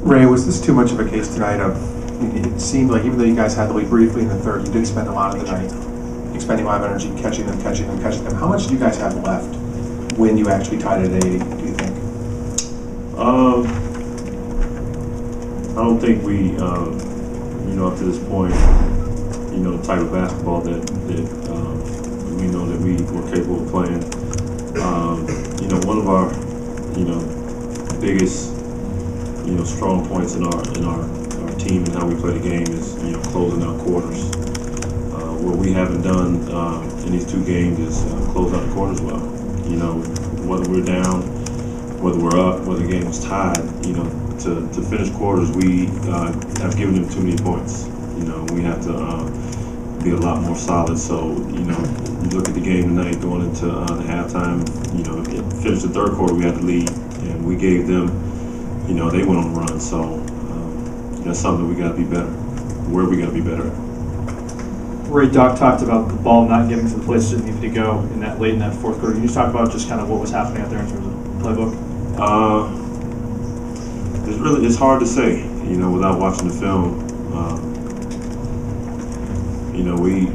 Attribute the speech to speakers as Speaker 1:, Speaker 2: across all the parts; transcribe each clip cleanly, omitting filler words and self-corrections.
Speaker 1: Ray, was this too much of a case tonight of, it seemed like even though you guys had the lead briefly in the third, you did spend a lot of the night expending a lot of energy catching them. How much do you guys have left when you actually tied it at 80, do you think?
Speaker 2: I don't think we, up to this point, the type of basketball that we know that we were capable of playing. One of our, biggest, strong points in our team and how we play the game is, closing out quarters. What we haven't done in these two games is close out the quarters well. Whether we're down, whether we're up, whether the game was tied, to finish quarters, we have given them too many points. We have to be a lot more solid. So, you look at the game tonight going into the halftime, finish the third quarter, we had the lead, and we gave them, they went on the run. So that's something we got to be better. Where we got to be better at.
Speaker 3: Ray, Doc talked about the ball not getting to the places it needed to go in that late in that fourth quarter. Can you just talk about just kind of what was happening out there in terms of playbook?
Speaker 2: It's hard to say, without watching the film. We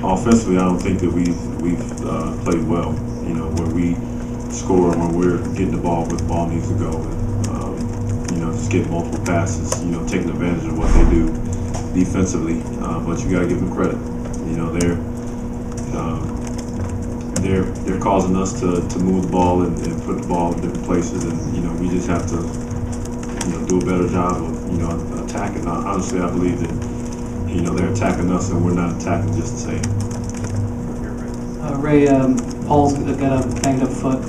Speaker 2: offensively, I don't think that we've played well. Where we score and where we're getting the ball where the ball needs to go. Just getting multiple passes. Taking advantage of what they do defensively. But you got to give them credit. They're causing us to move the ball and put the ball in different places, and we just have to do a better job of attacking. Honestly, I believe that they're attacking us and we're not attacking just the same.
Speaker 4: Ray, Paul's got a banged up foot.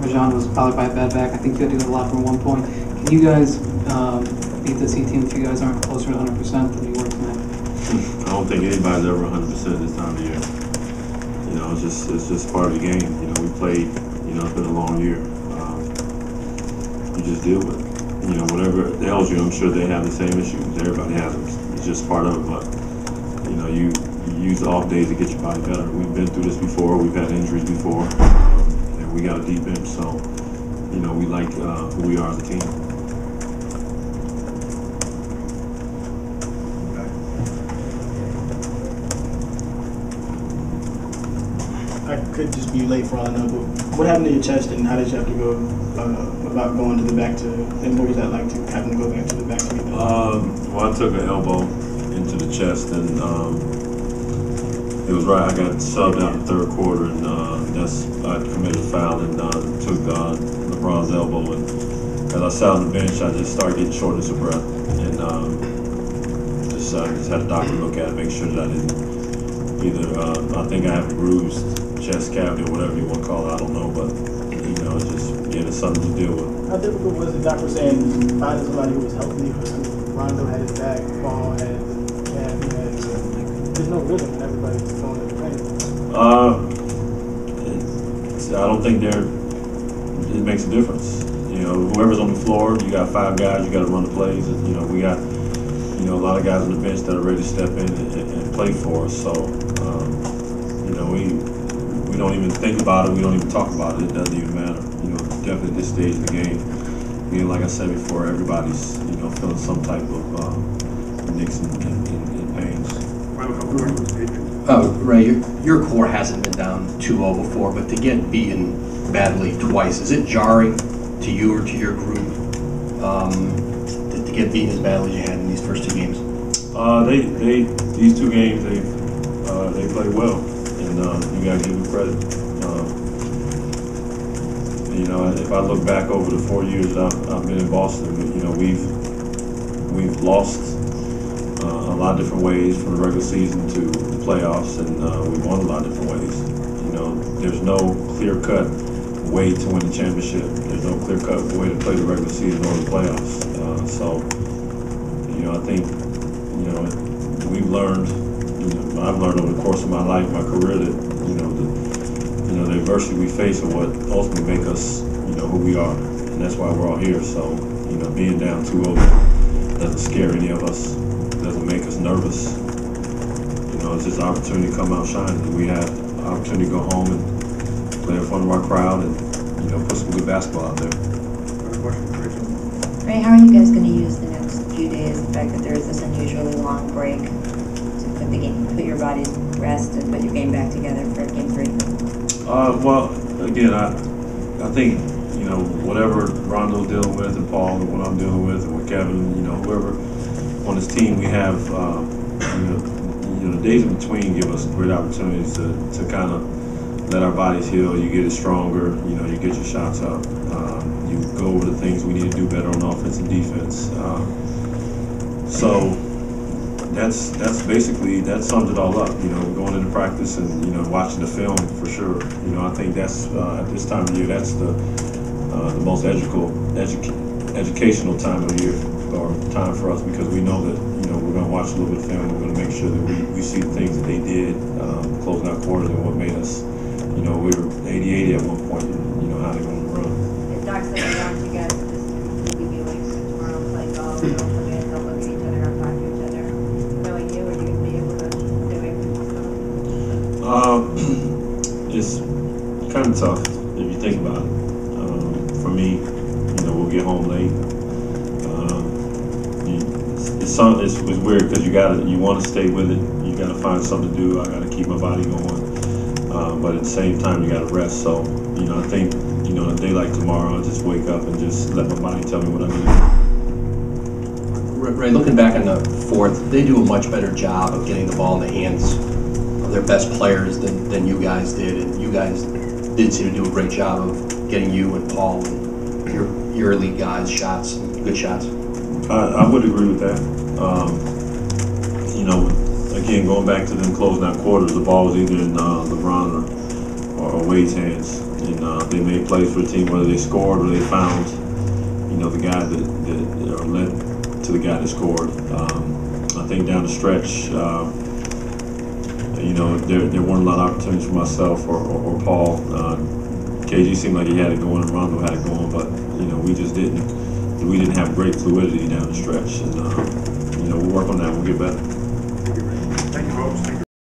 Speaker 4: Rajon was probably by a bad back. I think you had to go a lot from 1 point. Can you guys beat the C team if you guys aren't closer to 100% than you were tonight?
Speaker 2: I don't think anybody's ever 100% this time of year. It's just part of the game. We played. It's been a long year. You just deal with it. Whatever ails you, I'm sure they have the same issues. Everybody has them. It's just part of it. But you use the off days to get your body better. We've been through this before. We've had injuries before, and we got a deep bench. So we like who we are as a team.
Speaker 5: I could just be late for all I know, but what happened to your chest and how did you have to go about going to the back to, and what was that like to having to go back to the back to get
Speaker 2: well, I took an elbow into the chest and it was right, I got subbed out in the third quarter and I committed a foul and took LeBron's elbow, and as I sat on the bench I just started getting shortness of breath, and just had a doctor look at it, make sure that I didn't I think I have a bruised chest cavity or whatever you want to call it, I don't know, but it's just it's something to deal with.
Speaker 5: How difficult was the doctor saying finding somebody who was healthy? Rondo had his back, Paul had there's no rhythm and everybody's going to the
Speaker 2: I don't think it makes a difference. Whoever's on the floor, you got 5 guys, you got to run the plays, and we got a lot of guys on the bench that are ready to step in and play for us. So we don't even think about it. We don't even talk about it. It doesn't even matter. Definitely at this stage of the game. Again, like I said before, everybody's feeling some type of nicks and pains.
Speaker 6: Ray, your core hasn't been down 2-0 before, but to get beaten badly twice, is it jarring to you or to your group to get beaten as badly as you had in these first 2 games?
Speaker 2: These 2 games they played well, and you got to give them credit. If I look back over the 4 years that I've been in Boston, we've lost a lot of different ways from the regular season to the playoffs, and we've won a lot of different ways. There's no clear-cut way to win the championship. There's no clear-cut way to play the regular season or the playoffs. So I think we've learned. I've learned over the course of my life, my career, that the adversity we face are what ultimately make us who we are, and that's why we're all here. So being down 2-0 doesn't scare any of us. Doesn't make us nervous. It's just an opportunity to come out shining. We had an opportunity to go home and play in front of our crowd and put some good basketball out there.
Speaker 7: Ray, how are you guys going to use the next few days, the fact that there is this unusually long break, to put your bodies to rest and put your game back together for game 3?
Speaker 2: Well, again, I think, you know, whatever Rondo's dealing with and Paul and what I'm dealing with and what Kevin, you know, whoever on his team, we have, you know, the days in between give us great opportunities to kind of let our bodies heal. You get it stronger, you know, you get your shots up. You go over the things we need to do better on offense and defense. So that's basically, that sums it all up. You know, going into practice and, you know, watching the film for sure. You know, I think that's at this time of year, that's the most educational time of year, or time for us, because we know that, you know, we're going to watch a little bit of film. We're going to make sure that we see the things that they did closing out quarters and what made us, you know, we were 80-80 at one point, and, you know, how they're going to run.
Speaker 7: If Doc said I want you guys to just completely be away from tomorrow, play golf, don't come in, don't look at each other, don't talk to each other, knowing you, are you going to be able to stay away from this?
Speaker 2: It's kind of tough if you think about it. For me, you know, we'll get home late. It's weird because you want to stay with it. You got to find something to do. I got to keep my body going, but at the same time, you got to rest. So, you know, I think, you know, a day like tomorrow, I'll just wake up and just let my body tell me what I need to do.
Speaker 6: Ray, looking back on the fourth, they do a much better job of getting the ball in the hands of their best players than you guys did, and you guys did seem to do a great job of getting you and Paul and your elite guys shots, good shots.
Speaker 2: I would agree with that. You know, again, going back to them closing out quarters, the ball was either in LeBron or Wade's hands, and they made plays for the team, whether they scored or they found, you know, the guy that or led to the guy that scored. I think down the stretch, you know, there weren't a lot of opportunities for myself or Paul. KG seemed like he had it going, and Rondo had it going, but, you know, we just didn't. We didn't have great fluidity down the stretch, and you know, we'll work on that. We'll get better.
Speaker 1: Thank you, folks.